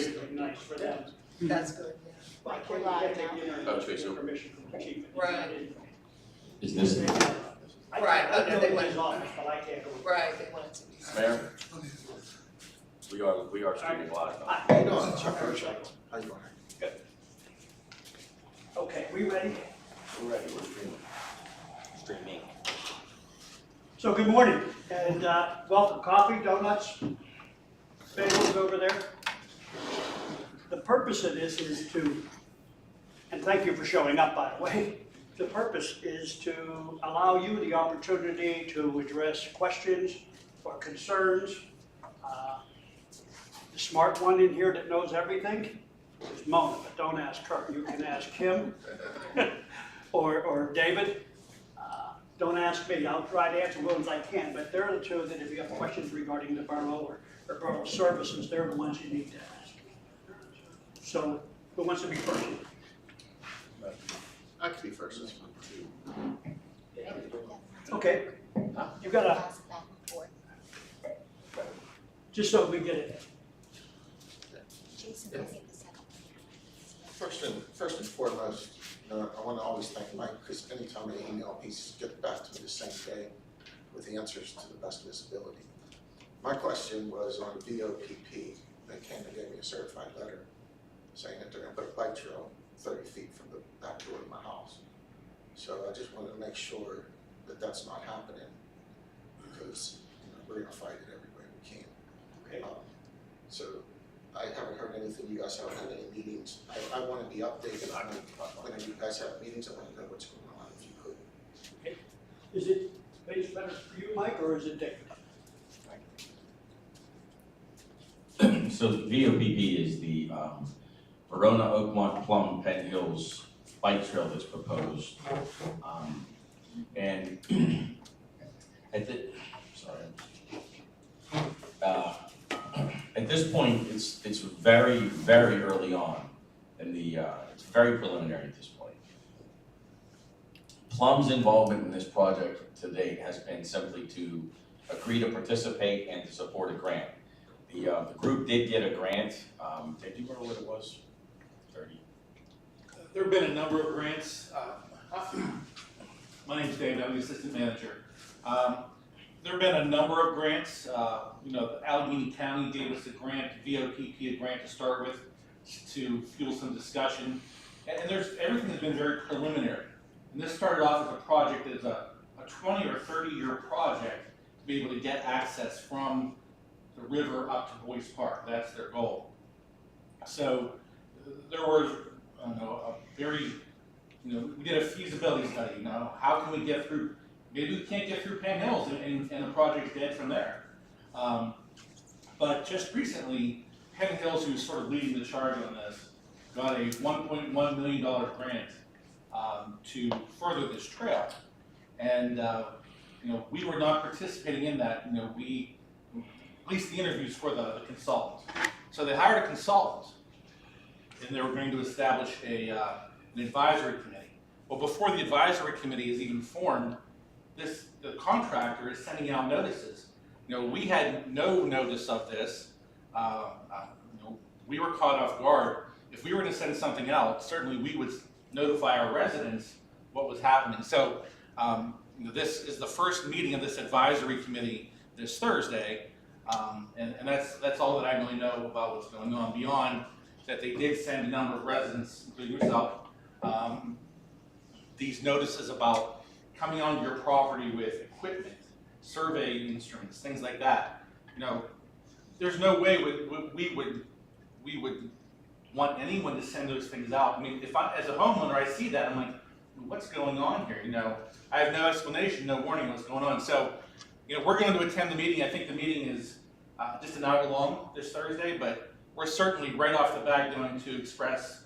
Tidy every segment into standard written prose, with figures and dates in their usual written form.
really nice for them. That's good, Why can't we get Okay, so- permission from the chief? Right. Is this, I Right, can't okay, they go to went- his office, but I can't go. right, they wanted to be. Mayor? We are streaming live. How you doing, Chuck Rocha? How you doing? Okay, we ready? We're ready, we're streaming. Streaming. So good morning, and welcome. Coffee, donuts, bagels over there. The purpose of this is to, and thank you for showing up, by the way. The purpose is to allow you the opportunity to address questions or concerns. The smart one in here that knows everything is Mona, but don't ask her. You can ask him or David. Don't ask me, I'll try to answer ones I can, but they're the two that if you have questions regarding the borough or borough services, they're the ones you need to ask. So, who wants to be first? I could be first this one. Okay, you gotta, just so we get it. Jason, I think the second one. First and foremost, I want to always thank Mike, because anytime I email, he's get back to me the same day with the answers to the best of his ability. My question was on VOPP. They came and gave me a certified letter saying that they're going to put a bike trail 30 feet from the back door of my house. So I just wanted to make sure that that's not happening, because we're going to fight it every way we can. Okay. So I haven't heard anything. You guys haven't had any meetings. I want to be updated on when you guys have meetings. I want to know what's going on, if you could. Is it based better for you, Mike, or is it David? So the VOPP is the Verona, Oakmont, Plum, Penn Hills bike trail that's proposed. And at this point, it's very, very early on, and it's very preliminary at this point. Plum's involvement in this project to date has been simply to agree to participate and to support a grant. The group did get a grant. Did you remember what it was? 30. There have been a number of grants. My name's David, I'm the assistant manager. There have been a number of grants. Allegheny County gave us a grant, VOPP a grant to start with to fuel some discussion. And everything has been very preliminary. And this started off as a project that is a 20 or 30-year project to be able to get access from the river up to Boyce Park. That's their goal. So there was, a very, we did a feasibility study. How can we get through? Maybe we can't get through Penn Hills and the project's dead from there. But just recently, Penn Hills, who's sort of leading the charge on this, got a $1.1 million grant to further this trail. And we were not participating in that. At least the interviews for the consultants. So they hired a consultant, and they were going to establish an advisory committee. Well, before the advisory committee is even formed, the contractor is sending out notices. We had no notice of this. We were caught off guard. If we were to send something out, certainly we would notify our residents what was happening. So this is the first meeting of this advisory committee this Thursday. And that's all that I really know about what's going on, beyond that they did send a number of residents, including yourself, these notices about coming onto your property with equipment, survey instruments, things like that. There's no way we would want anyone to send those things out. I mean, if as a homeowner, I see that, I'm like, what's going on here? I have no explanation, no warning what's going on. So, we're going to attend the meeting. I think the meeting is just an hour long this Thursday, but we're certainly right off the bat going to express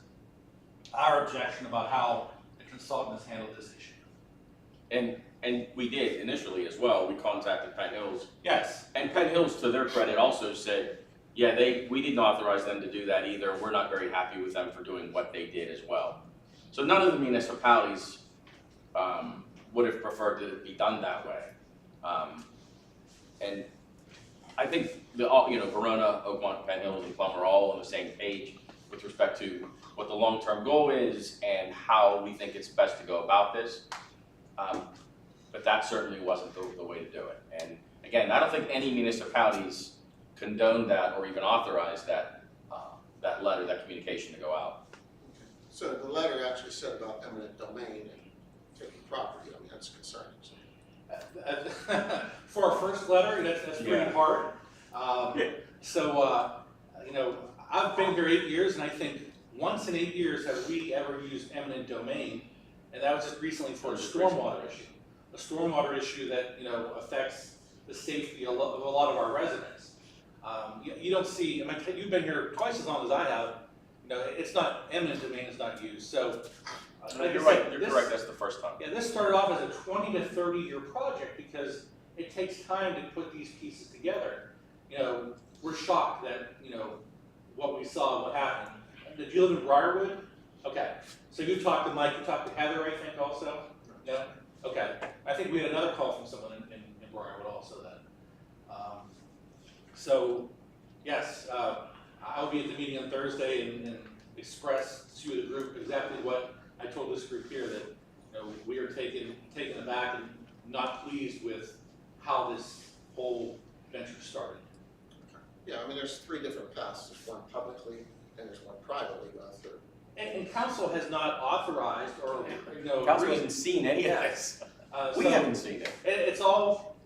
our objection about how the consultant has handled this issue. And we did initially as well. We contacted Penn Hills. Yes. And Penn Hills, to their credit, also said, yeah, we didn't authorize them to do that either. We're not very happy with them for doing what they did as well. So none of the municipalities would have preferred it to be done that way. And I think Verona, Oakmont, Penn Hills, and Plum are all on the same page with respect to what the long-term goal is and how we think it's best to go about this. But that certainly wasn't the way to do it. And again, I don't think any municipalities condoned that or even authorized that letter, that communication to go out. So the letter actually said about eminent domain and taking property, I mean, that's concerning. For our first letter, that's pretty Yeah. hard. So, I've been here 8 years, and I think once in 8 years have we ever used eminent domain, and that was just recently for a stormwater issue. A stormwater issue that, affects the safety of a lot of our residents. You don't see, you've been here twice as long as I have, it's not, eminent domain is not used, so. like You're I right, said, you're this- correct, that's the first time. Yeah, this started off as a 20 to 30 year project because it takes time to put these pieces together. We're shocked that, what we saw, what happened. Did you live in Briarwood? Okay, so you talked to Mike, you talked to Heather, I think, also? No? Okay, I think we had another call from someone in Briarwood also then. So, yes, I'll be at the meeting on Thursday and express to the group exactly what I told this group here, that, we are taken aback and not pleased with how this whole venture started. Yeah, I mean, there's 3 different paths, there's one publicly and there's one privately, not third. And council has not authorized or, Council agreed. hasn't seen any of this. We So haven't seen it. it's all,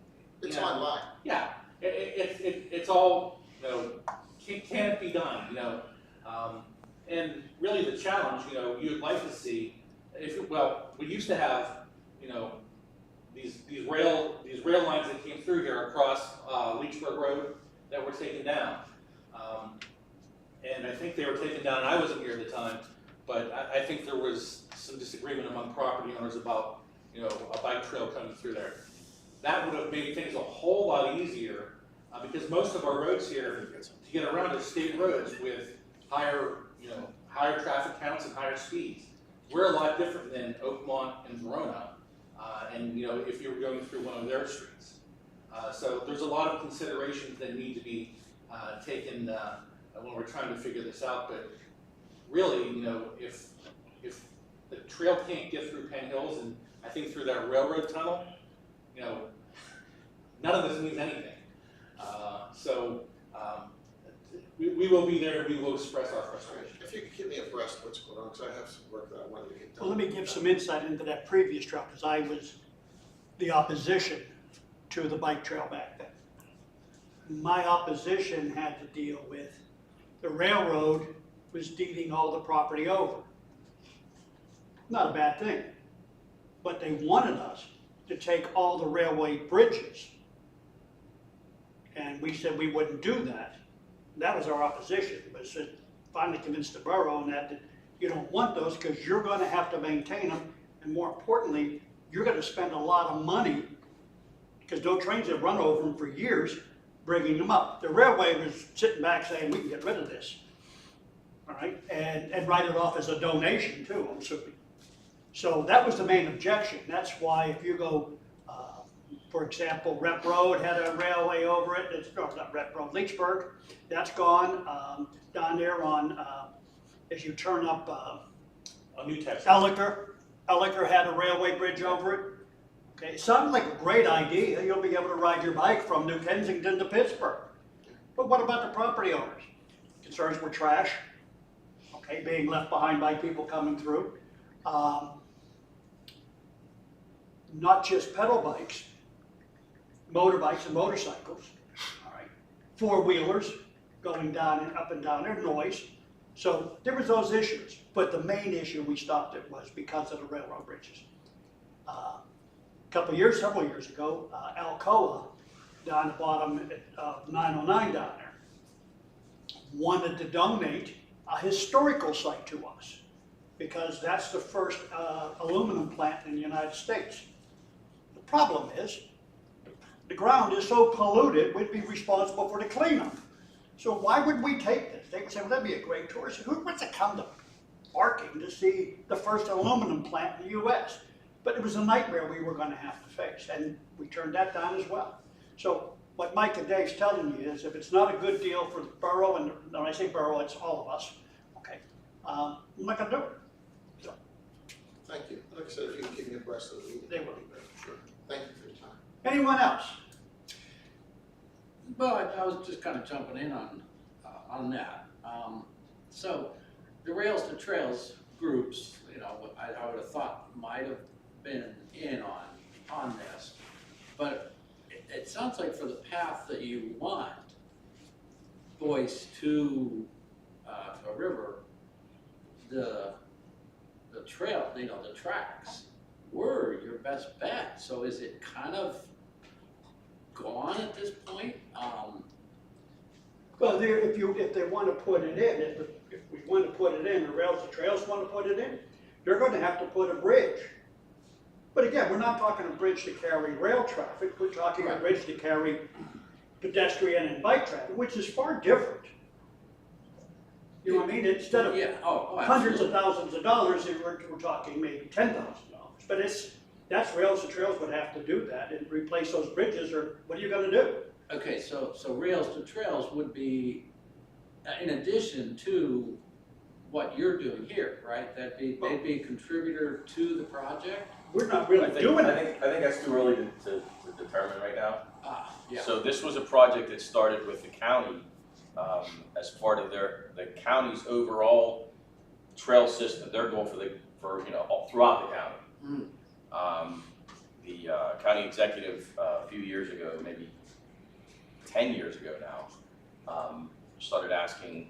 It's Yeah. online. yeah, it's all, can it be done, and really the challenge, you'd like to see, we used to have, these rail lines that came through here across, Leechburg Road that were taken down. And I think they were taken down, and I wasn't here at the time, but I think there was some disagreement among property owners about, a bike trail coming through there. That would have made things a whole lot easier, because most of our roads here, to get around are state roads with higher traffic counts and higher speeds. We're a lot different than Oakmont and Verona, and if you were going through one of their streets. So there's a lot of considerations that need to be taken when we're trying to figure this out. But really, if the trail can't get through Penn Hills and I think through that railroad tunnel, none of this means anything. We will be there and we will express our frustration. If you could keep me abreast of what's going on, because I have some work that I wanted to get done. Well, let me give some insight into that previous trail, because I was the opposition to the bike trail back then. My opposition had to deal with the railroad was deeding all the property over. Not a bad thing, but they wanted us to take all the railway bridges. And we said we wouldn't do that. That was our opposition, but said, finally convinced the borough on that you don't want those because you're going to have to maintain them, and more importantly, you're going to spend a lot of money because those trains have run over them for years, bringing them up. The railway was sitting back saying, we can get rid of this, all right, and write it off as a donation too, I'm assuming. So that was the main objection. That's why if you go, for example, Rep Road had a railway over it. It's not Rep Road, Leechburg. That's gone. Down there on, as you turn up A new text. Elliker had a railway bridge over it. Okay, it sounded like a great idea. You'll be able to ride your bike from New Kensington to Pittsburgh. But what about the property owners? Concerns were trash, okay, being left behind by people coming through. Not just pedal bikes, motorbikes and motorcycles, all right, four-wheelers going down and up and down, there's noise. So there was those issues, but the main issue we stopped it was because of the railroad bridges. Several years ago, Alcoa, down the bottom of 909 down there, wanted to donate a historical site to us because that's the first aluminum plant in the United States. The problem is, the ground is so polluted, we'd be responsible for the cleanup. So why would we take this? They would say, well, that'd be a great tour. So who wants to come to Barking to see the first aluminum plant in the U.S.? But it was a nightmare we were going to have to face, and we turned that down as well. So what Mike and Dave's telling you is if it's not a good deal for the borough, and when I say borough, it's all of us, okay, I'm not gonna do it. So, Thank you. Like I said, if you can keep me abreast of the meeting. They that'd will. be great. Sure. Thank you for your time. anyone else? Well, I was just kind of jumping in on that. So the Rails to Trails groups, you know, I would have thought might have been in on this. But it sounds like for the path that you want, Boyce to a river, the trail, you know, the tracks were your best bet. So is it kind of gone at this point? Well, if they want to put it in, if we want to put it in, the Rails to Trails want to put it in, they're going to have to put a bridge. But again, we're not talking a bridge to carry rail traffic, we're talking a Right. bridge to carry pedestrian and bike traffic, which is far different. You know what I mean? Instead of Yeah, oh, hundreds of absolutely. thousands of dollars, we're talking maybe $10,000. But that's Rails to Trails would have to do that and replace those bridges, or what are you gonna do? Okay, so Rails to Trails would be in addition to what you're doing here, right? They'd be a contributor to the project? We're not I really think, doing I it. think that's too early to determine right now. Yeah. So this was a project that started with the county, as part of the county's overall trail system, their goal for all throughout the county. The county executive, a few years ago, maybe 10 years ago now, started asking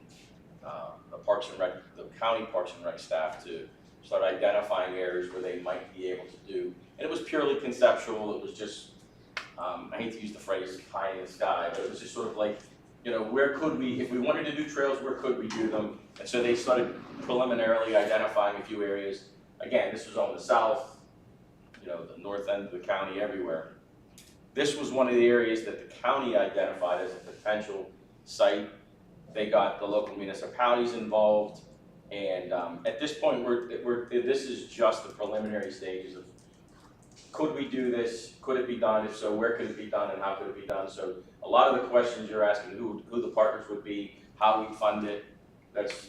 the county Parks and Rec staff to start identifying areas where they might be able to do, and it was purely conceptual, it was just, I hate to use the phrase pie in the sky, but it was just sort of like, where could we, if we wanted to do trails, where could we do them? And so they started preliminarily identifying a few areas. Again, this was on the south, the north end of the county, everywhere. This was one of the areas that the county identified as a potential site. They got the local municipalities involved, and at this point, this is just the preliminary stages of, could we do this? Could it be done? If so, where could it be done and how could it be done? So a lot of the questions you're asking, who the partners would be, how we fund it, that's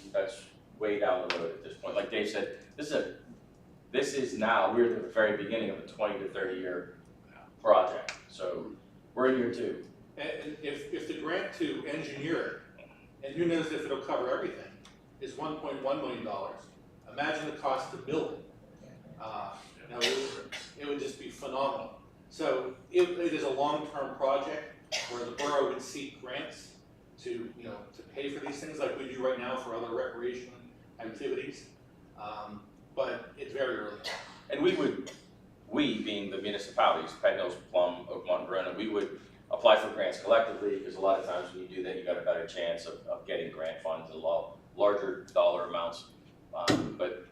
way down the road at this point. Like Dave said, this is now, we're at the very beginning of a 20 to 30 year project. So we're in year 2. And if the grant to engineer it, and who knows if it'll cover everything, is $1.1 million, imagine the cost to build it. It would just be phenomenal. So it is a long-term project where the borough would seek grants to pay for these things like we do right now for other recreation activities. But it's very early. And we being the municipalities, Penn Hills, Plum, Oakmont, Verona, we would apply for grants collectively, because a lot of times when you do that, you got a better chance of getting grant funds, larger dollar amounts. But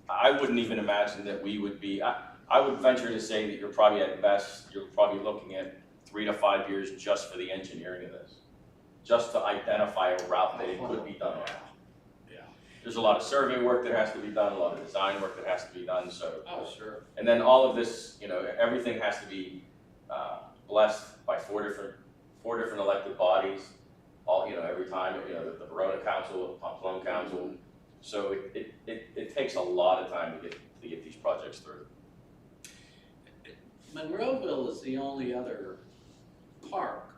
I wouldn't even imagine that we would be, I would venture to say that you're probably looking at 3 to 5 years just for the engineering of this. Just to identify a route that it could be done on. Yeah. There's a lot of survey work that has to be done, a lot of design work that has to be done, so. Oh, sure. And then all of this, everything has to be blessed by four different elected bodies, every time, the Verona Council, Plum Council. So it takes a lot of time to get these projects through. Monroeville is the only other park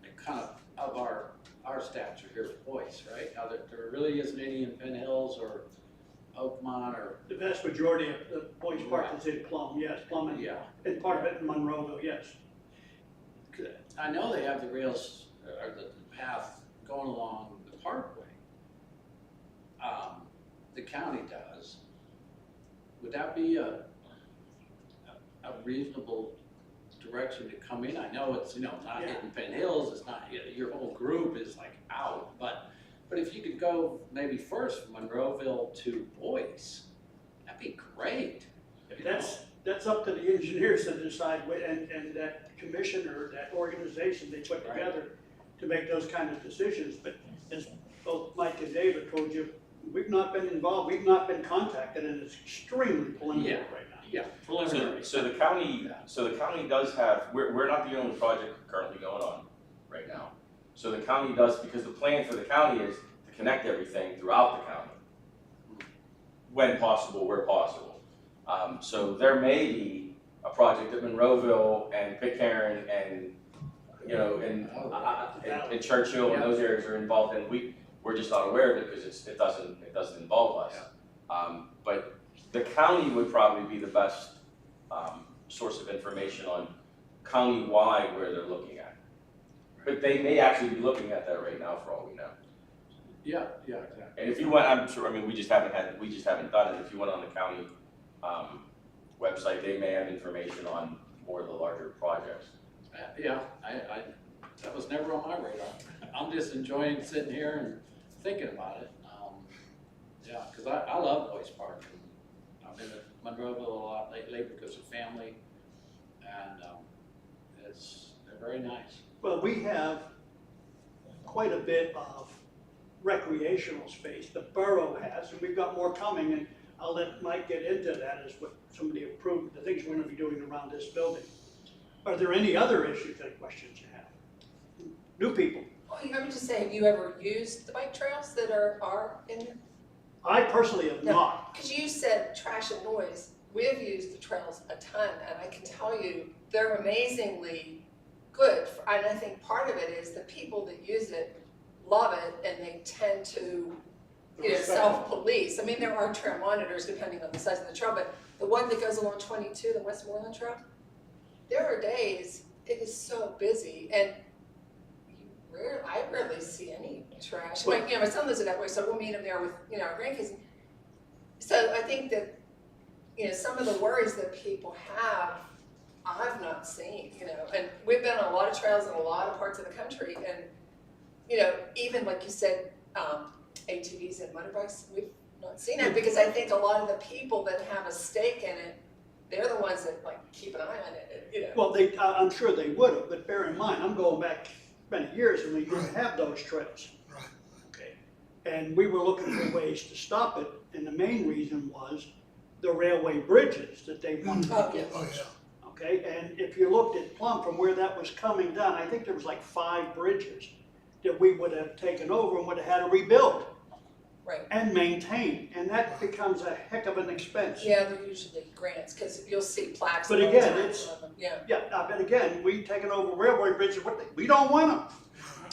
that kind of our stature here at Boyce, right? Now, there really isn't any in Penn Hills or Oakmont or, The vast majority of the Boyce Park is in Plum, yes, Plum and part of it in Monroeville, yes. I know they have the rails, or the path going along the parkway. The county does. Would that be a reasonable direction to come in? I know it's, not Yeah. hitting Penn Hills, it's not, your whole group is like out, but if you could go maybe first from Monroeville to Boyce, that'd be great. That's up to the engineers to decide, and that commission or that organization they put together to make those kind of decisions. But as both Mike and David told you, we've not been involved, we've not been contacted, and it's extremely preliminary right now. Yeah, preliminary. So the county does have, we're not the only project currently going on right now. So the county does, because the plan for the county is to connect everything throughout the county. When possible, where possible. So there may be a project that Monroeville and Pitcairn and, you know, and Churchill and those areas are involved in. We're just not aware of it because it doesn't involve us. But the county would probably be the best source of information on county-wide where they're looking at. But they may actually be looking at that right now for all we know. Yeah, exactly. And if you went, I'm sure, I mean, we just haven't done it. If you went on the county website, they may have information on more of the larger projects. Yeah, that was never on my radar. I'm just enjoying sitting here and thinking about it. Yeah, because I love Boyce Park. And I've been at Monroeville a lot lately because of family, and they're very nice. Well, we have quite a bit of recreational space, the borough has, and we've got more coming, and I'll let Mike get into that as what somebody approved, the things we're gonna be doing around this building. Are there any other issues or questions you have? New people? Well, I would just say, have you ever used the bike trails that are in there? I personally have No. not. Because you said trash and noise. We've used the trails a ton, and I can tell you, they're amazingly good. And I think part of it is the people that use it love it, and they tend to, self-police. I mean, there are trail monitors depending on the size of the trail, but the one that goes along 22, the Westmoreland Trail, there are days it is so busy, and I rarely see any trash. Like, my son lives in that way, so we'll meet him there with, our grandkids. So I think that, some of the worries that people have, I've not seen, and we've been on a lot of trails in a lot of parts of the country, and, even like you said, ATVs and motorbikes, we've not seen it, because I think a lot of the people that have a stake in it, they're the ones that keep an eye on it, Well, I'm sure they would have, but bear in mind, I'm going back many years and we didn't have those trails. Right. Okay, and we were looking for ways to stop it, and the main reason was the railway bridges that they wanted to Oh, get. Oh, yeah. Okay, and if you looked at Plum from where that was coming down, I think there was like 5 bridges that we would have taken over and would have had to rebuild Right. and maintain, and that becomes a heck of an expense. Yeah, they're usually grants, because you'll see plaques. But all the again, time it's- on them. Yeah, Yeah, but again, we taken over railway bridges, we don't want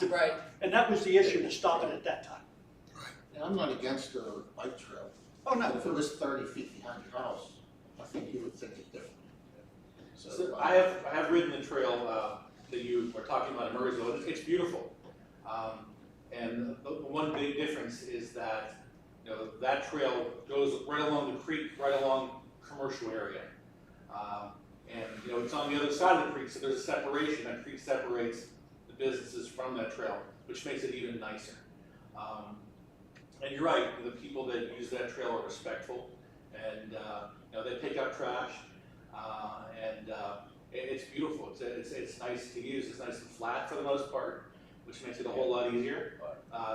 them, right. and that was the issue to stop it at that time. And I'm not against a bike trail, Oh, but if no, it was 30 feet behind your house, I think you would think it differently. So I have ridden the trail that you were talking about in Murraysville. It's beautiful. And the one big difference is that, that trail goes right along the creek, right along commercial area. And, it's on the other side of the creek, so there's a separation. That creek separates the businesses from that trail, which makes it even nicer. And you're right, the people that use that trail are respectful, and, they pick up trash, and it's beautiful. It's nice to use. It's nice and flat for the most part, which makes it a whole lot easier.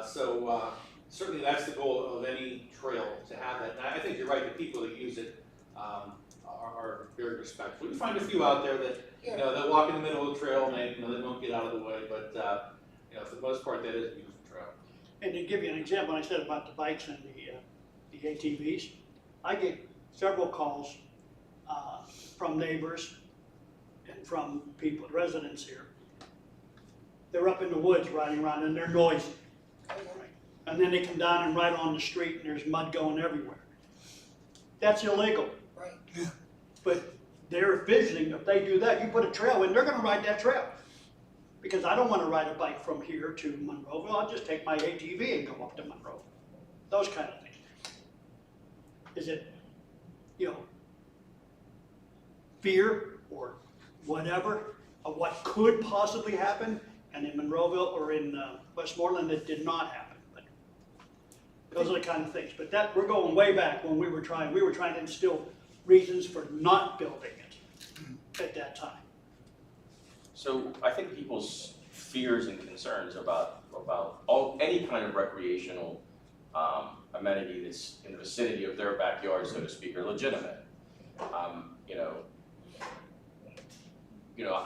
So certainly that's the goal of any trail, to have that. And I think you're right, the people that use it are very respectful. You find a few out there that, that walk in the middle of the trail and they don't get out of the way, but for the most part, that is a beautiful trail. and to give you an example, I said about the bikes and the ATVs, I get several calls from neighbors and from people, residents here. They're up in the woods riding around and they're noisy. And then they come down and ride on the street and there's mud going everywhere. That's illegal. Right. But they're visiting, if they do that, you put a trail in, they're gonna ride that trail. Because I don't wanna ride a bike from here to Monroeville, I'll just take my ATV and go up to Monroeville. Those kind of things. Is it, fear or whatever of what could possibly happen? And in Monroeville or in Westmoreland, it did not happen. But those are the kind of things. But that, we're going way back when we were trying to instill reasons for not building it at that time. So I think people's fears and concerns about any kind of recreational amenity that's in the vicinity of their backyard, so to speak, are legitimate.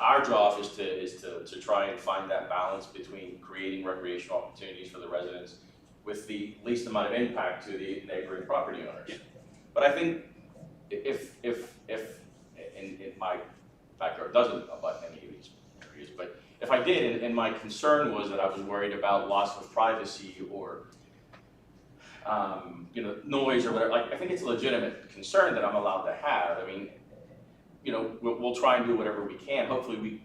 Our job is to try and find that balance between creating recreational opportunities for the residents with the least amount of impact to the neighboring property owners. But I think if my backyard doesn't abut any of these areas, but if I did, and my concern was that I was worried about loss of privacy or noise or whatever, I think it's a legitimate concern that I'm allowed to have. I mean, we'll try and do whatever we can. Hopefully we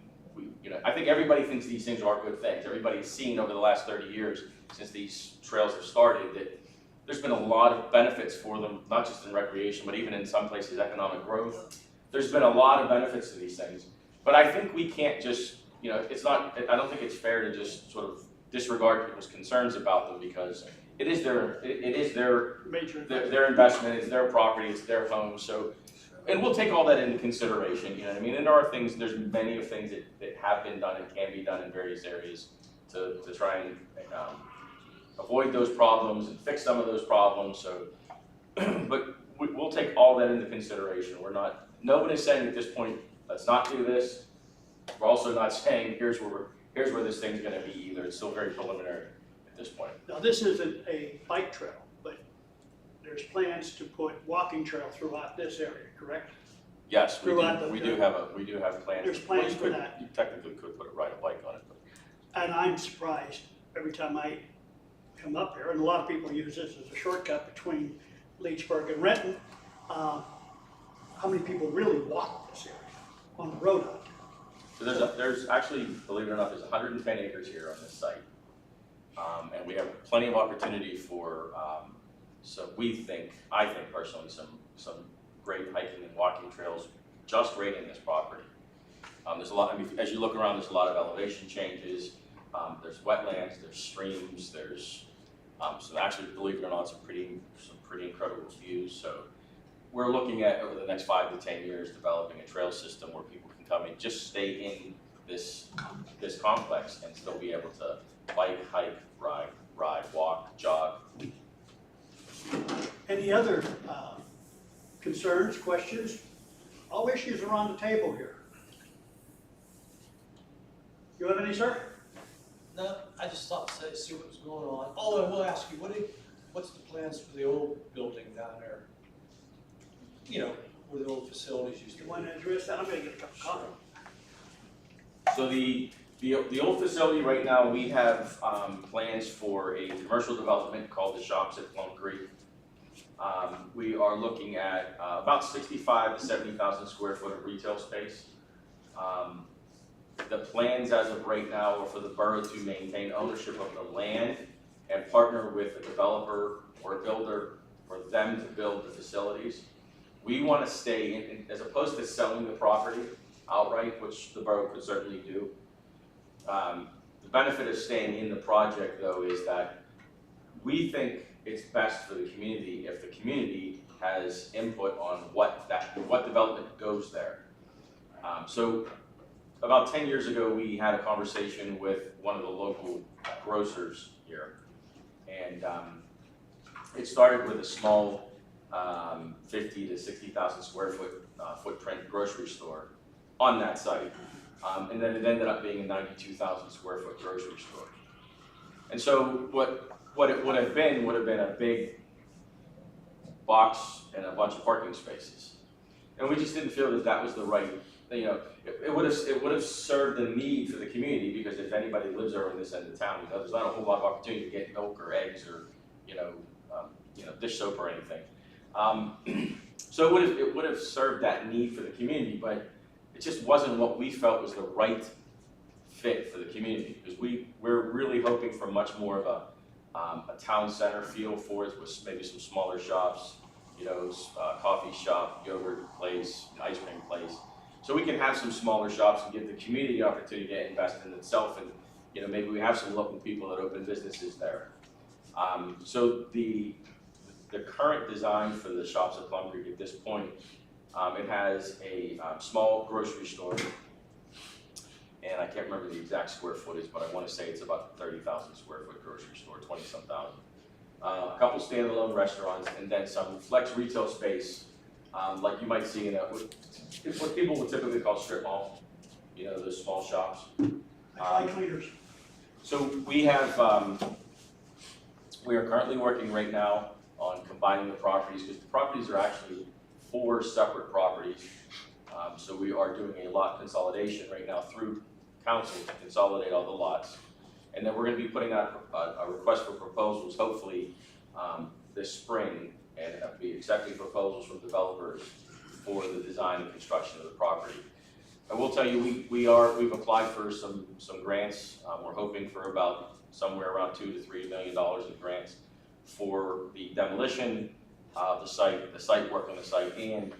I think everybody thinks these things are good things. Everybody's seen over the last 30 years since these trails have started that there's been a lot of benefits for them, not just in recreation, but even in some places economic growth. There's been a lot of benefits to these things. But I think we can't just, I don't think it's fair to just sort of disregard people's concerns about them because it is their Major. their investment, it's their property, it's their home, so, and we'll take all that into consideration, you know what I mean? And there are things, there's many of things that have been done and can be done in various areas to try and avoid those problems and fix some of those problems, so, but we'll take all that into consideration. No one is saying at this point, let's not do this. We're also not saying, here's where this thing's gonna be either. It's still very preliminary at this point. Now, this isn't a bike trail, but there's plans to put walking trail throughout this area, correct? Yes, we Throughout do, the- we do have plans. There's plans You for could- that. You technically could ride a bike on it, but. And I'm surprised every time I come up here, and a lot of people use this as a shortcut between Leechburg and Renton, how many people really walk this area on the road out there? So there's actually, believe it or not, there's 110 acres here on this site. And we have plenty of opportunity for, I think personally, some great hiking and walking trails just right in this property. There's a lot, as you look around, there's a lot of elevation changes. There's wetlands, there's streams, there's, actually, believe it or not, some pretty incredible views. So we're looking at, over the next 5 to 10 years, developing a trail system where people can come and just stay in this complex and still be able to bike, hike, ride, walk, jog. Any other concerns, questions? All issues are on the table here. You have any, sir? No, I just thought to see what was going on. Oh, I will ask you, what's the plans for the old building down there? Where the old facilities used to You be. want to address that? I'm gonna get a cup of coffee. So the old facility right now, we have plans for a commercial development called the Shops at Plum Creek. We are looking at about 65 to 70,000 square foot of retail space. The plans as of right now are for the borough to maintain ownership of the land and partner with a developer or a builder for them to build the facilities. We want to stay in, as opposed to selling the property outright, which the borough could certainly do. The benefit of staying in the project, though, is that we think it's best for the community if the community has input on what development goes there. So about 10 years ago, we had a conversation with one of the local grocers here, and it started with a small 50 to 60,000 square foot footprint grocery store on that site. And then it ended up being a 92,000 square foot grocery store. And so what it would have been a big box and a bunch of parking spaces. And we just didn't feel that was the right, it would have served the need for the community, because if anybody lives over in this end of town, there's not a whole lot of opportunity to get milk or eggs or, dish soap or anything. So it would have served that need for the community, but it just wasn't what we felt was the right fit for the community, because we're really hoping for much more of a town center feel for it, with maybe some smaller shops, coffee shop, yogurt place, ice cream place. So we can have some smaller shops and give the community the opportunity to invest in itself, and maybe we have some local people that open businesses there. So the current design for the Shops at Plum Creek at this point, it has a small grocery store, and I can't remember the exact square footage, but I want to say it's about 30,000 square foot grocery store, 20-some thousand. a couple standalone restaurants, and then some flex retail space, like you might see in it's what people would typically call strip mall, you know, those small shops. Dry cleaners. So we have, we are currently working right now on combining the properties, because the properties are actually 4 separate properties. So we are doing a lot consolidation right now through council to consolidate all the lots. And then we're gonna be putting out a request for proposals, hopefully, this spring, and be accepting proposals from developers for the design and construction of the property. I will tell you, we've applied for some grants. We're hoping for about somewhere around $2 to $3 million in grants for the demolition of the site work on the site, and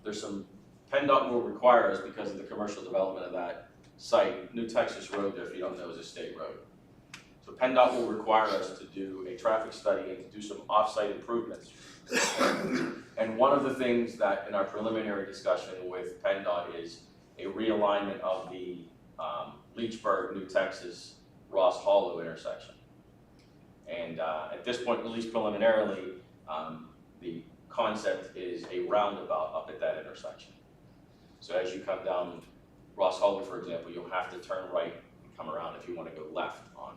there's some, PennDOT will require us, because of the commercial development of that site. New Texas Road, if you don't know, is a state road. So PennDOT will require us to do a traffic study and to do some off-site improvements. And one of the things that in our preliminary discussion with PennDOT is a realignment of the Leechburg, New Texas, Ross Hollow intersection. And at this point, at least preliminarily, the concept is a roundabout up at that intersection. So as you come down Ross Hollow, for example, you'll have to turn right and come around if you want to go left on.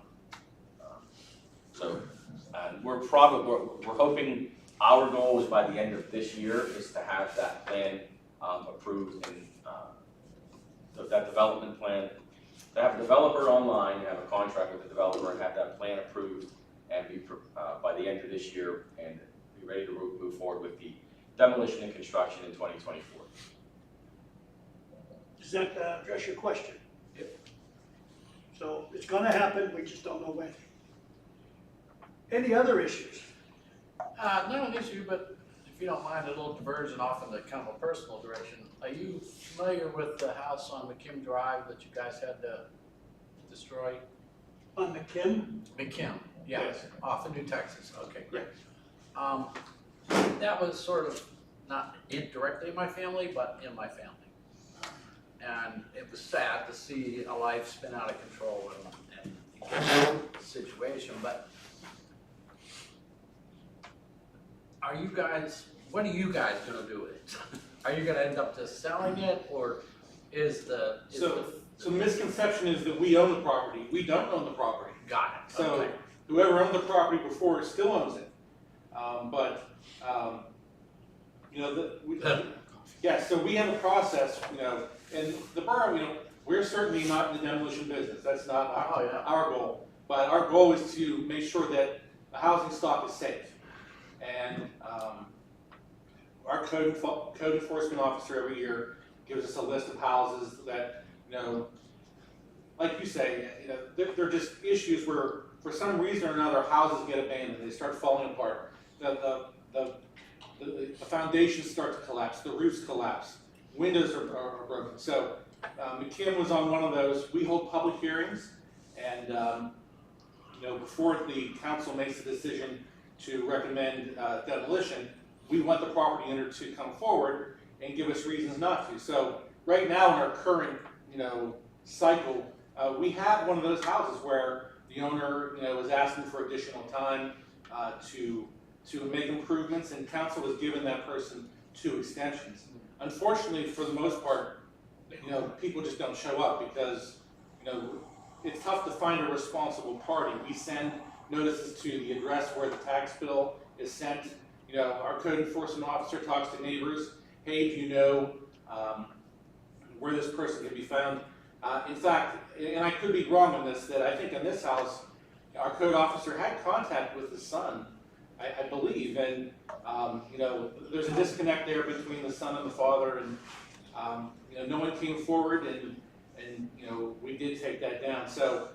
And we're hoping, our goal is by the end of this year is to have that plan approved, and that development plan, to have a developer online, have a contract with the developer, and have that plan approved, and be by the end of this year, and be ready to move forward with the demolition and construction in 2024. Does that address your question? Yep. So it's gonna happen, we just don't know when. Any other issues? Not an issue, but if you don't mind a little diversion off in the kind of a personal direction, are you familiar with the house on McKim Drive that you guys had to destroy? On McKim? McKim, yeah, Yes. off of New Texas, okay, great. Yeah. That was sort of not directly in my family, but in my family. And it was sad to see a life spin out of control and situation, but what are you guys gonna do with it? Are you gonna end up just selling it, or is the? So the misconception is that we own the property. We don't own the property. Got it, So okay. whoever owned the property before still owns it. You know, yeah, so we have a process, you know, and the borough, you know, we're certainly not in the demolition business. That's not Oh, yeah. our goal. But our goal is to make sure that the housing stock is safe. And our code enforcement officer every year gives us a list of houses that, you know, like you say, you know, they're just issues where, for some reason or another, houses get abandoned, they start falling apart. The foundations start to collapse, the roofs collapse, windows are broken. So McKim was on one of those. We hold public hearings, and you know, before the council makes a decision to recommend demolition, we want the property owner to come forward and give us reasons not to. So right now in our current, you know, cycle, we have one of those houses where the owner, you know, was asking for additional time to make improvements, and council has given that person 2 extensions. Unfortunately, for the most part, you know, people just don't show up because, you know, it's tough to find a responsible party. We send notices to the address where the tax bill is sent. You know, our code enforcement officer talks to neighbors. Hey, do you know where this person can be found? In fact, and I could be wrong on this, that I think in this house, our code officer had contact with the son, I believe, and you know, there's a disconnect there between the son and the father, and you know, no one came forward, and you know, we did take that down. So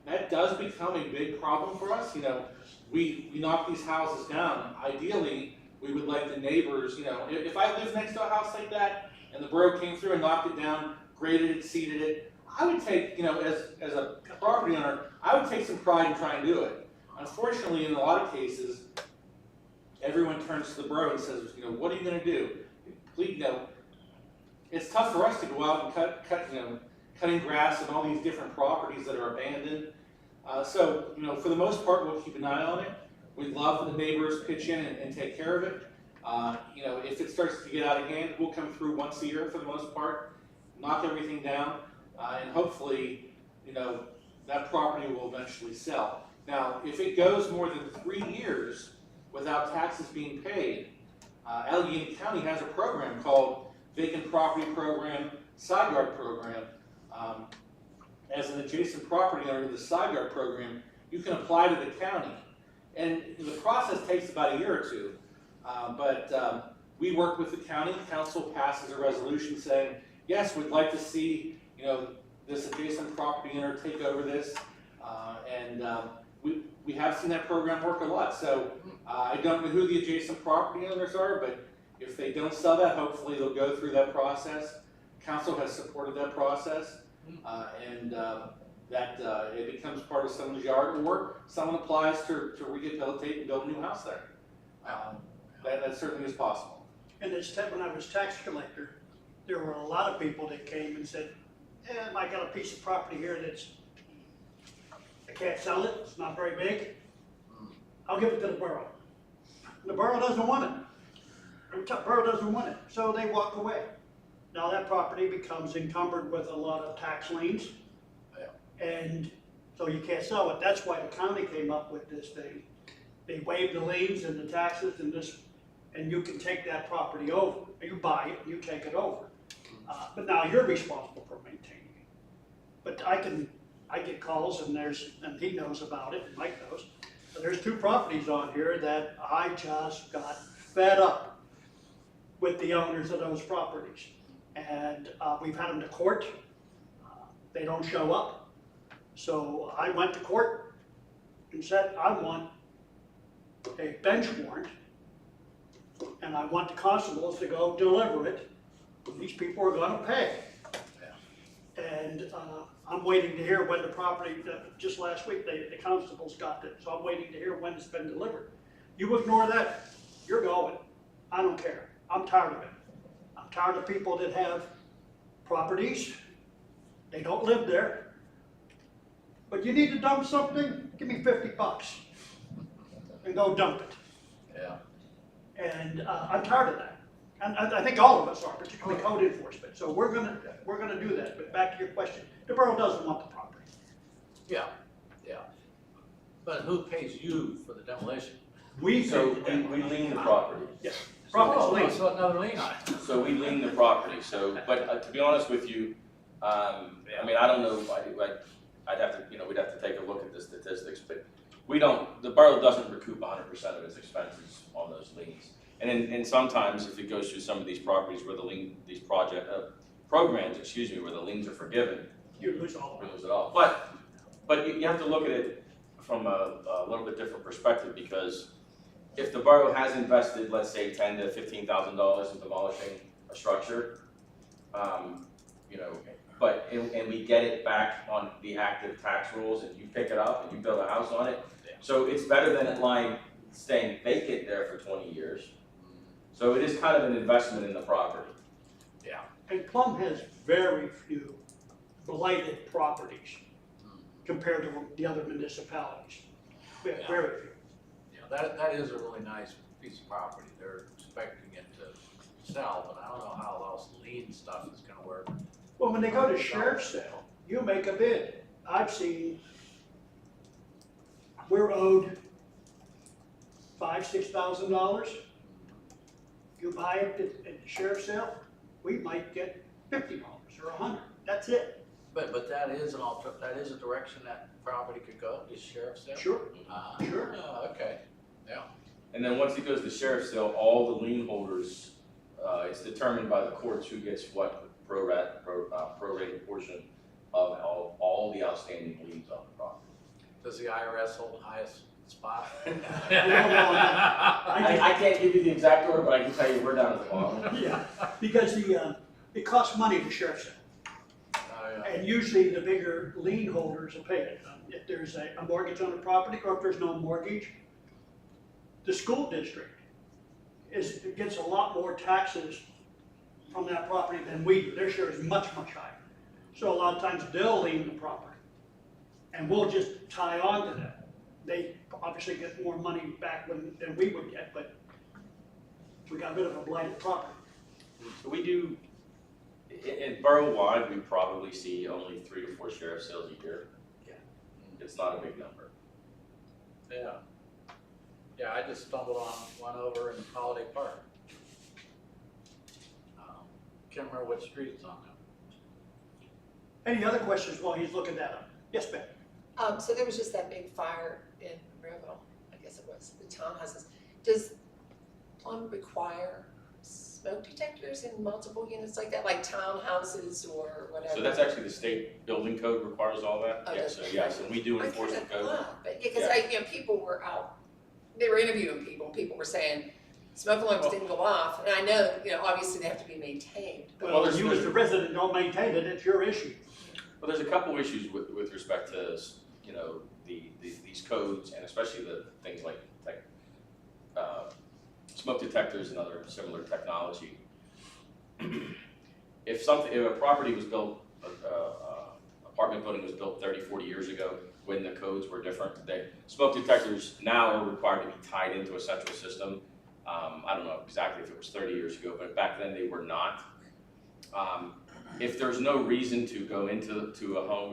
that does become a big problem for us. You know, we knock these houses down. Ideally, we would like the neighbors, you know, if I lived next to a house like that and the borough came through and knocked it down, graded it, seeded it, I would take, you know, as a property owner, I would take some pride in trying to do it. Unfortunately, in a lot of cases, everyone turns to the borough and says, you know, what are you going to do? Please, you know, it's tough for us to go out and cutting grass and all these different properties that are abandoned. So, you know, for the most part, we'll keep an eye on it. We'd love for the neighbors to pitch in and take care of it. You know, if it starts to get out of hand, we'll come through once a year for the most part, knock everything down, and hopefully, you know, that property will eventually sell. Now, if it goes more than 3 years without taxes being paid, Allegheny County has a program called Vacant Property Program, Side Yard Program. As an adjacent property owner to the Side Yard Program, you can apply to the county. And the process takes about a year or two. But we work with the county, council passes a resolution saying, yes, we'd like to see, you know, this adjacent property owner take over this. We have seen that program work a lot. So I don't know who the adjacent property owners are, but if they don't sell that, hopefully they'll go through that process. Council has supported that process. It becomes part of someone's yard, or someone applies to rehabilitate and build a new house there. That certainly is possible. And when I was tax collector, there were a lot of people that came and said, I got a piece of property here I can't sell it, it's not very big. I'll give it to the borough. And the borough doesn't want it. The borough doesn't want it, so they walk away. Now that property becomes encumbered with a lot of tax liens. And so you can't sell it. That's why the county came up with this thing. They waived the liens and the taxes and you can take that property over. You buy it, you take it over. But now you're responsible for maintaining it. But I get calls and he knows about it, and Mike knows. But there's 2 properties on here that I just got fed up with the owners of those properties. And we've had them to court. They don't show up. So I went to court and said, I want a bench warrant, and I want the constables to go deliver it. These people are gonna pay. And I'm waiting to hear when the property, just last week, the constables got it, so I'm waiting to hear when it's been delivered. You ignore that, you're going. I don't care. I'm tired of it. I'm tired of people that have properties, they don't live there, but you need to dump something, give me $50 and go dump it. Yeah. And I'm tired of that. And I think all of us are, particularly code enforcement. So we're gonna do that. But back to your question, the borough doesn't want the property. Yeah, yeah. But who pays you for the demolition? We So pay the we lien the property. Yes. Oh, Property's leased. so another lien on it. So we lien the property, but to be honest with you, I mean, I don't know, I'd have to, we'd have to take a look at the statistics, but the borough doesn't recoup 100% of its expenses on those liens. And sometimes if it goes through some of these properties where programs, where the liens are forgiven, You lose all we of it. lose it all. But you have to look at it from a little bit different perspective, because if the borough has invested, let's say, $10,000 to $15,000 in demolishing a structure, and we get it back on the active tax rules, and you pick it up and you build a house on it, so it's better than it staying vacant there for 20 years. So it is kind of an investment in the property. And Plum has very few blighted properties compared to the other municipalities. We have very few. Yeah, that is a really nice piece of property. They're expecting it to sell, but I don't know how else lien stuff is gonna work. Well, when they go to sheriff's sale, you make a bid. I've seen, we're owed $5,000, $6,000. You buy it at the sheriff's sale, we might get $50 or $100. That's it. But that is that is a direction that property could go, is sheriff's sale? Sure. Sure. Okay, yeah. And then once it goes to sheriff's sale, all the lien holders, it's determined by the courts who gets what prorated portion of all the outstanding liens on the property. Does the IRS hold the highest spot? I can't give you the exact order, but I can tell you we're down at the bottom. Yeah, because it costs money to sheriff's sale. And usually the bigger lien holders will pay it. If there's a mortgage on the property, or if there's no mortgage, the school district gets a lot more taxes from that property than we do. Their share is much, much higher. So a lot of times they'll lien the property. and we'll just tie on to that. They obviously get more money back than we would get, but we got rid of a blighted property. So we do, in borough-wide, we probably see only 3 to 4 sheriff sales a year. Yeah. It's not a big number. Yeah. Yeah, I just stumbled on one over in Holiday Park. Can't remember what street it's on now. Any other questions while he's looking that up? Yes, Ben? So there was just that big fire in Monroeville, I guess it was, the townhouses. Does Plum require smoke detectors in multiple units like that, like townhouses or whatever? So that's actually the state building code requires all that? Oh, Yeah, does so it? yes, and we do I enforce the kinda code. thought, but, because people were out, they were interviewing people, and people were saying, smoke alarms didn't go off, and I know, obviously they have to be maintained. But Well, Well, there's- you as the resident don't maintain it, it's your issue. Well, there's a couple issues with respect to, these codes, and especially the things like smoke detectors and other similar technology. If a property was built, apartment building was built 30, 40 years ago, when the codes were different, smoke detectors now are required to be tied into a central system. I don't know exactly if it was 30 years ago, but back then they were not. If there's no reason to go into a home,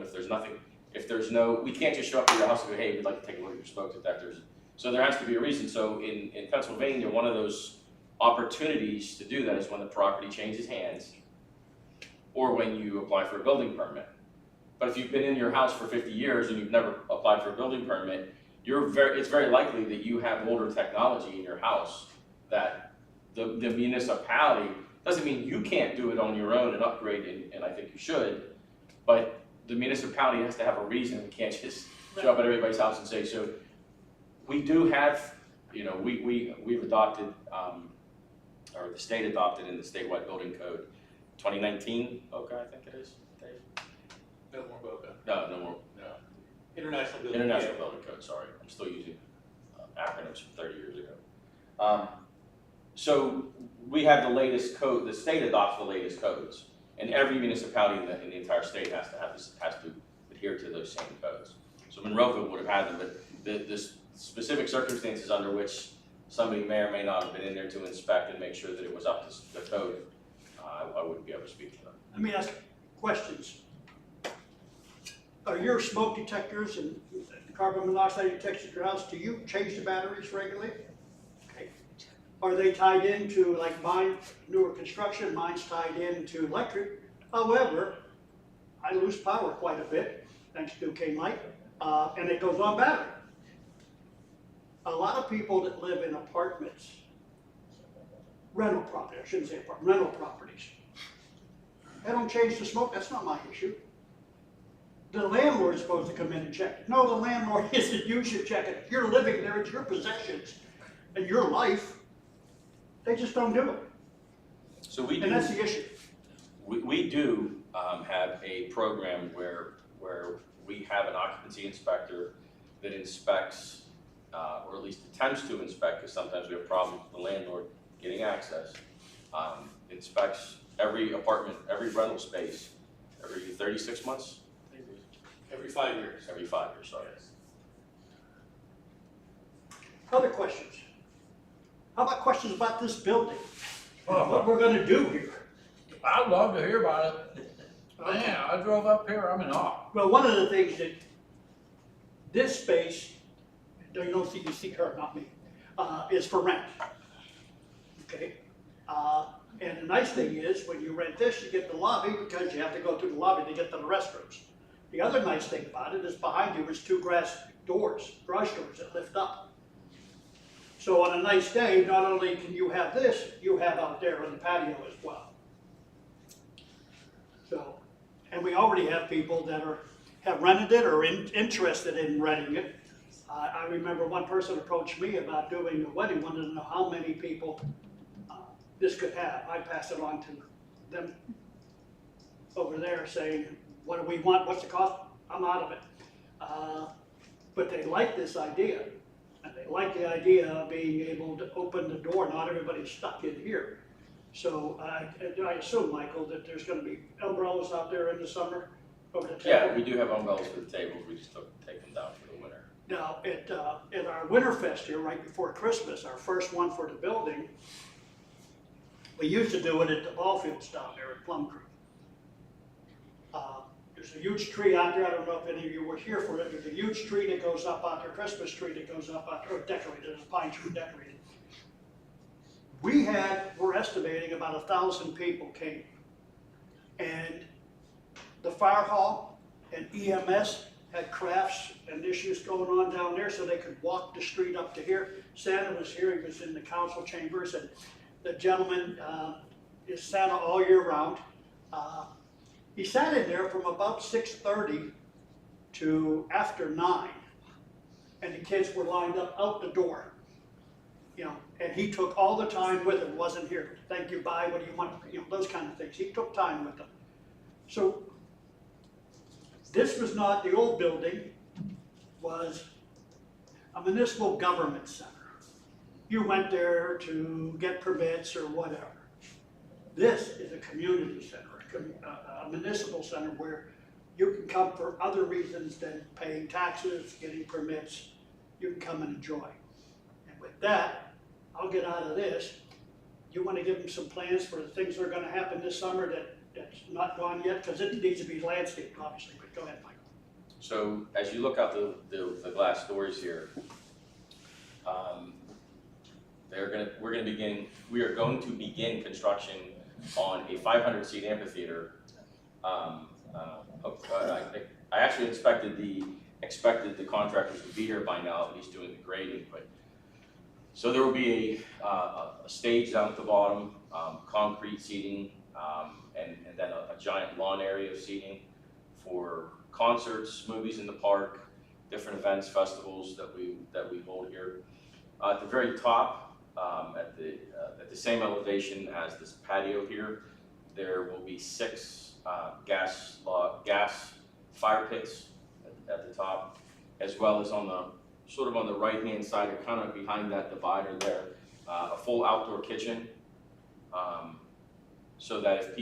we can't just show up to your house and go, hey, we'd like to take a look at your smoke detectors. So there has to be a reason. So in Pennsylvania, one of those opportunities to do that is when the property changes hands or when you apply for a building permit. But if you've been in your house for 50 years and you've never applied for a building permit, it's very likely that you have older technology in your house that the municipality, doesn't mean you can't do it on your own and upgrade, and I think you should, but the municipality has to have a reason. We can't just show up at everybody's house and say, so we do have, we've adopted, or the state adopted in the statewide building code, 2019, BOCA, I think it is, Dave? No more BOCA. No more. No. International building. International Building Code, sorry. I'm still using acronyms from 30 years ago. So we have the latest code, the state adopts the latest codes, and every municipality in the entire state has to adhere to those same codes. So Monroeville would have had them, but the specific circumstances under which somebody may or may not have been in there to inspect and make sure that it was up to the code, I wouldn't be able to speak to them. Let me ask questions. Are your smoke detectors and carbon monoxide detectors at your house, do you change the batteries regularly? Okay. Are they tied into, like mine, newer construction, mine's tied into electric. However, I lose power quite a bit, thanks to K-Light, and it goes on battery. A lot of people that live in apartments, rental property, I shouldn't say apartment, rental properties, they don't change the smoke, that's not my issue. The landlord's supposed to come in and check it. No, the landlord isn't, you should check it. If you're living there, it's your possessions and your life. They just don't do it. So we do. And that's the issue. We do have a program where we have an occupancy inspector that inspects, or at least attempts to inspect, because sometimes we have problems with the landlord getting access, inspects every apartment, every rental space, every 36 months? Every 5 years. Every 5 years, sorry. Other questions? How about questions about this building? What we're gonna do here? I'd love to hear about it. Man, I drove up here, I'm in awe. Well, one of the things that this space, you see her, not me, is for rent. Okay? And the nice thing is, when you rent this, you get the lobby because you have to go through the lobby to get to the restrooms. The other nice thing about it is behind you is 2 garage doors that lift up. So on a nice day, not only can you have this, you have out there on the patio as well. So, and we already have people that have rented it or interested in renting it. I remember one person approached me about doing a wedding, wanted to know how many people this could have. I passed it on to them over there saying, what do we want, what's the cost? I'm out of it. But they like this idea. And they like the idea of being able to open the door, not everybody's stuck in here. So I assume, Michael, that there's gonna be umbrellas out there in the summer over the table? Yeah, we do have umbrellas for the tables, we just take them down for the winter. Now, at our Winterfest here, right before Christmas, our first one for the building, we used to do it at the ball fields down there at Plum Creek. There's a huge tree out there, I don't know if any of you were here for it, there's a huge tree that goes up out there, Christmas tree that goes up out there, decorated, there's a pine tree decorated. We're estimating about 1,000 people came. And the fire hall and EMS had crafts and issues going on down there, so they could walk the street up to here. Santa was here, he was in the council chambers, and the gentleman is Santa all year round. He sat in there from about 6:30 to after 9, and the kids were lined up out the door. You know, and he took all the time with him, wasn't here, thank you, bye, what do you want, you know, those kind of things. He took time with them. So this was not, the old building was a municipal government center. You went there to get permits or whatever. This is a community center, a municipal center where you can come for other reasons than paying taxes, getting permits. You can come and enjoy. And with that, I'll get out of this. You want to give them some plans for the things that are going to happen this summer that's not gone yet? Because it needs to be landscaped, obviously, but go ahead, Michael. So as you look out the glass doors here, we are going to begin construction on a 500-seat amphitheater. I actually expected the contractors to be here by now, at least doing the grading, but so there will be a stage down at the bottom, concrete seating, and then a giant lawn area of seating for concerts, movies in the park, different events, festivals that we hold here. At the very top, at the same elevation as this patio here, there will be 6 gas fire pits at the top, as well as on the right-hand side, or kind of behind that divider there, a full outdoor kitchen. So that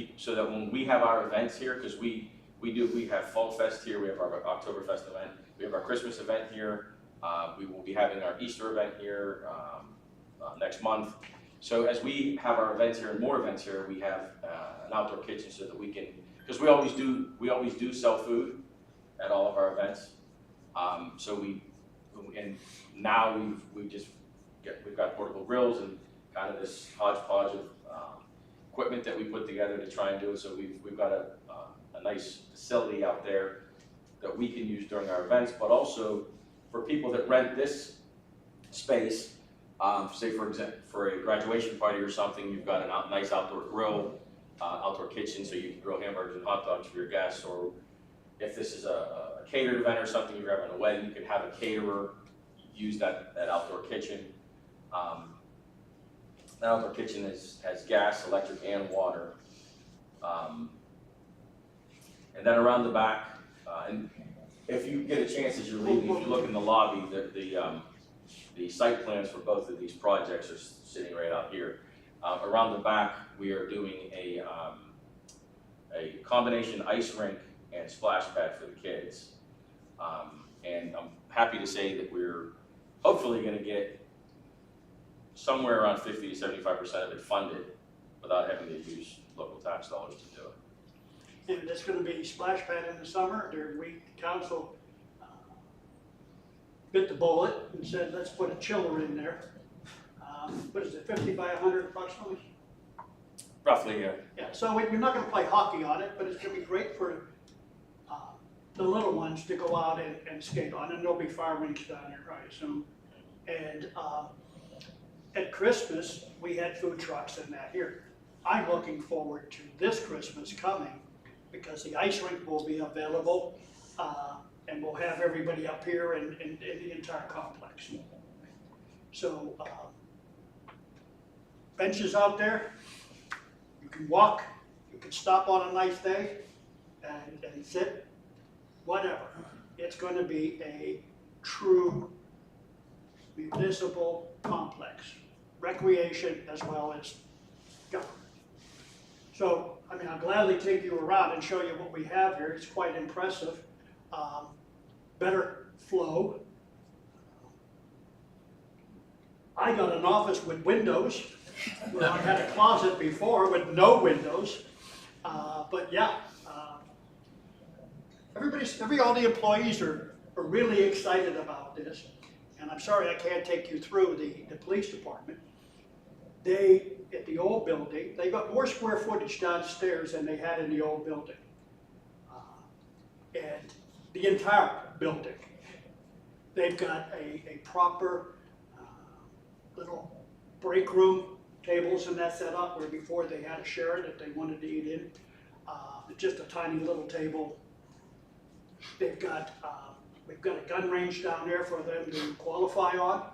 when we have our events here, because we have Fall Fest here, we have our Oktoberfest event, we have our Christmas event here, we will be having our Easter event here next month. So as we have our events here and more events here, we have an outdoor kitchen so that we can, because we always do sell food at all of our events. And now we've got portable grills and kind of this hodgepodge of equipment that we put together to try and do it. So we've got a nice facility out there that we can use during our events, but also for people that rent this space, say for example, for a graduation party or something, you've got a nice outdoor grill, outdoor kitchen, so you can grill hamburgers and hot dogs for your guests. Or if this is a catered event or something, you're having a wedding, you can have a caterer use that outdoor kitchen. That outdoor kitchen has gas, electric, and water. And then around the back, and if you get a chance as you're leaving, if you look in the lobby, the site plans for both of these projects are sitting right out here. Around the back, we are doing a combination ice rink and splash pad for the kids. And I'm happy to say that we're hopefully going to get somewhere around 50 to 75% of it funded without having to use local tax dollars to do it. And it's going to be splash pad in the summer. The council bit the bullet and said, let's put a chiller in there. What is it, 50 by 100 approximately? Roughly, yeah. Yeah, so we're not going to play hockey on it, but it's going to be great for the little ones to go out and skate on, and there'll be fire rinks down there, I assume. And at Christmas, we had food trucks in that here. I'm looking forward to this Christmas coming because the ice rink will be available, and we'll have everybody up here in the entire complex. So benches out there, you can walk, you can stop on a nice day and sit, whatever. It's going to be a true municipal complex, recreation as well as government. So I mean, I'll gladly take you around and show you what we have here. It's quite impressive. Better flow. I got an office with windows, where I had a closet before with no windows. But yeah, all the employees are really excited about this. And I'm sorry I can't take you through the police department. They, at the old building, they got more square footage downstairs than they had in the old building. And the entire building. They've got a proper little break room, tables and that set up, where before they had a share that they wanted to eat in. Just a tiny little table. They've got, we've got a gun range down there for them to qualify on.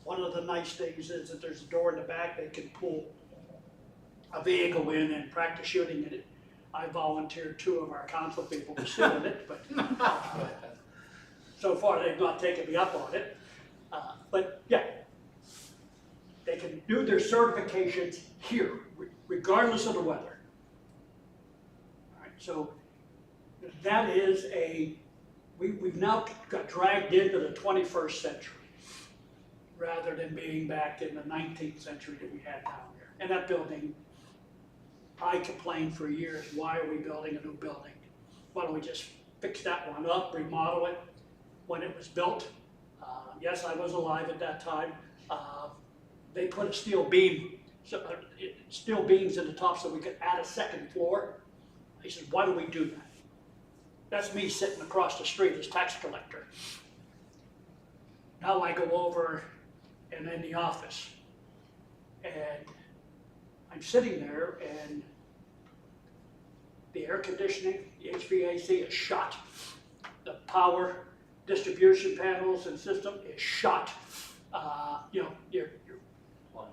One of the nice things is that there's a door in the back, they can pull a vehicle in and practice shooting in it. I volunteered 2 of our council people to sit in it, but so far they've not taken me up on it. But yeah, they can do their certifications here, regardless of the weather. All right, so that is we've now got dragged into the 21st century, rather than being back in the 19th century that we had down there. And that building, I complained for years, why are we building a new building? Why don't we just fix that one up, remodel it when it was built? Yes, I was alive at that time. They put a steel beams in the top so we could add a second floor. I said, why do we do that? That's me sitting across the street as tax collector. Now I go over and in the office, and I'm sitting there, and the air conditioning, the HVAC is shot. The power distribution panels and system is shot. You know,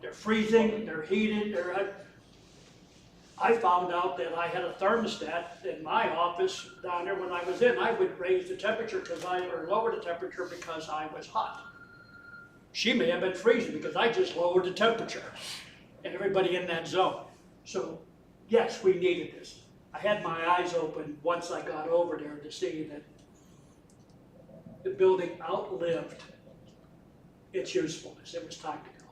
they're freezing, they're heated, I found out that I had a thermostat in my office down there when I was in. I would raise the temperature or lower the temperature because I was hot. She may have been freezing because I just lowered the temperature and everybody in that zone. So yes, we needed this. I had my eyes open once I got over there to see that the building outlived its usefulness. It was time to go.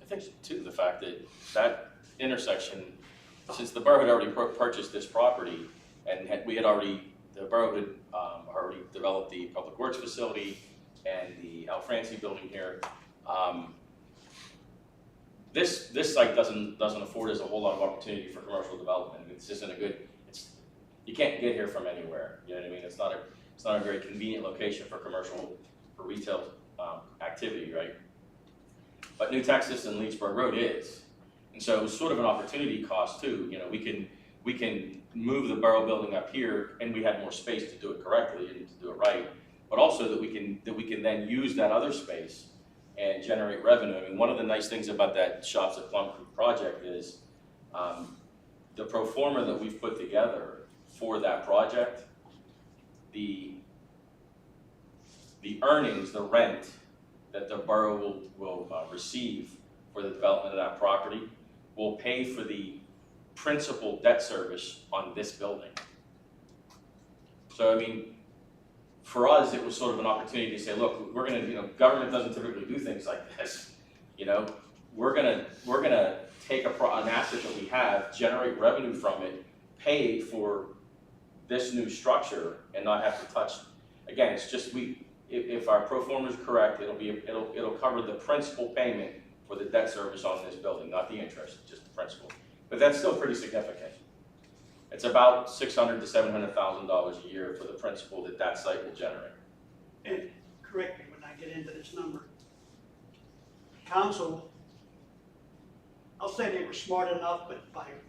I think too, the fact that that intersection, since the borough had already purchased this property, and the borough had already developed the public works facility and the Al Franci building here, this site doesn't afford us a whole lot of opportunity for commercial development. It's just you can't get here from anywhere. You know what I mean? It's not a very convenient location for retail activity, right? But New Texas and Leechburg Road is. And so it was sort of an opportunity cost too. You know, we can move the borough building up here, and we had more space to do it correctly and to do it right. But also that we can then use that other space and generate revenue. I mean, one of the nice things about that Shops at Plum Creek project is the pro forma that we've put together for that project, the earnings, the rent that the borough will receive for the development of that property will pay for the principal debt service on this building. So, I mean, for us, it was sort of an opportunity to say, look, we're gonna, government doesn't typically do things like this. We're gonna take an asset that we have, generate revenue from it, pay for this new structure, and not have to touch. Again, it's just if our pro forma is correct, it'll cover the principal payment for the debt service on this building, not the interest, just the principal. But that's still pretty significant. It's about $600,000 to $700,000 a year for the principal that site will generate. And correct me when I get into this number. Council, I'll say they were smart enough, but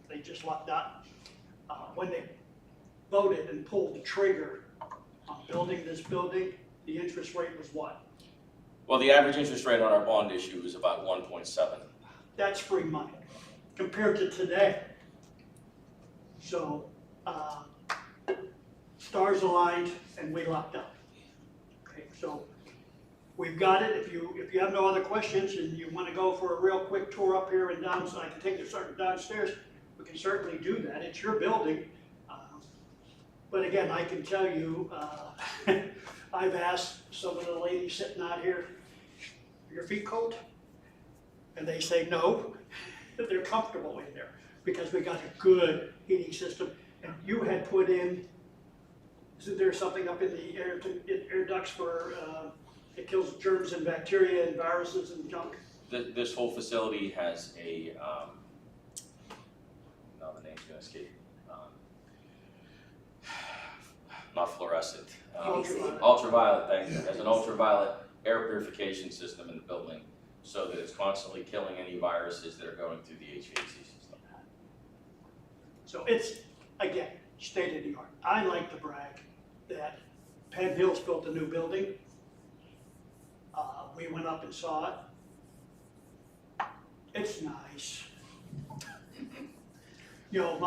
they just lucked out. When they voted and pulled the trigger on building this building, the interest rate was what? Well, the average interest rate on our bond issue is about 1.7. That's free money compared to today. So stars aligned and we lucked out. Okay, so we've got it. If you have no other questions and you want to go for a real quick tour up here and down, so I can take you downstairs, we we can certainly do that, it's your building. But again, I can tell you, I've asked some of the ladies sitting out here, "Are your feet cold?" And they say no, that they're comfortable in there, because we got a good heating system. And you had put in, isn't there something up in the air ducts for, it kills germs and bacteria and viruses and junk? This whole facility has a, now the name's gonna escape. Not fluorescent. Ultraviolet. Ultraviolet, thank you. Has an ultraviolet air purification system in the building so that it's constantly killing any viruses that are going through the HVAC system. So it's, again, state of the art. I like to brag that Penn Hills built a new building. We went up and saw it. It's nice. You know,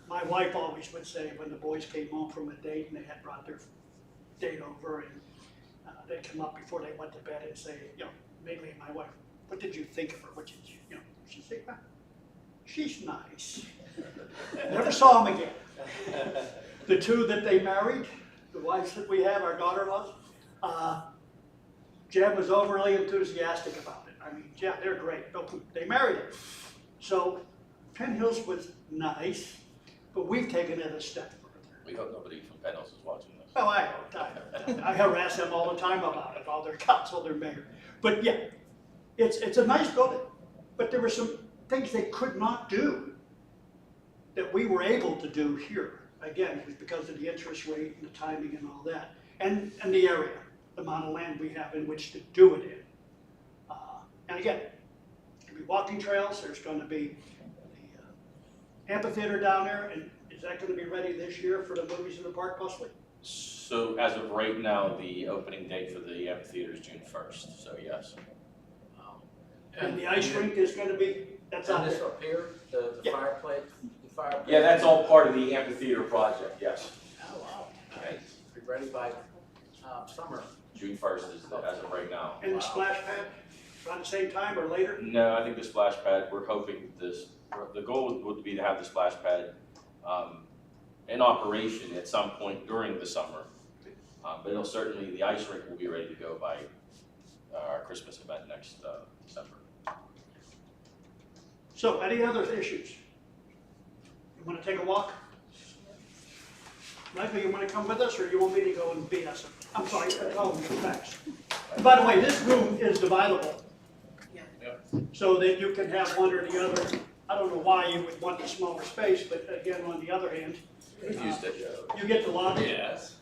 my wife always would say when the boys came home from a date and they had brought their date over and they'd come up before they went to bed and say, you know, mainly my wife, "What did you think of her? What did you know?" She'd say, "Ah, she's nice." Never saw him again. The two that they married, the wives that we have, our daughter-in-laws, Jen was overly enthusiastic about it. I mean, yeah, they're great. They married it. So Penn Hills was nice, but we've taken it a step further. We hope nobody from Penn Hills is watching this. Oh, I harass them all the time about it, all their council, their mayor. But yeah, it's a nice building, but there were some things they could not do that we were able to do here. Again, it was because of the interest rate and the timing and all that, and the area, the amount of land we have in which to do it in. And again, there's gonna be walking trails, there's gonna be the amphitheater down there, and is that gonna be ready this year for the movies in the park possibly? So as of right now, the opening date for the amphitheater is June 1st, so yes. And the ice rink is gonna be, that's out And this there. up here, the Yeah. fireplace, Yeah, that's all part of the amphitheater project, yes. Oh, wow, nice. Be ready by, summer. June 1st is as of right now. And the splash pad, around the same time or later? No, I think the splash pad, we're hoping the goal would be to have the splash pad in operation at some point during the summer. But it'll certainly, the ice rink will be ready to go by our Christmas event next December. So, any other issues? You wanna take a walk? Michael, you wanna come with us, or you want me to go and BS him? I'm sorry, thanks. And by the way, this room is dividable. So that you can have one or the other. I don't know why you would want the smaller space, but again, on the other hand, We've used it. you get the lobby. Yes.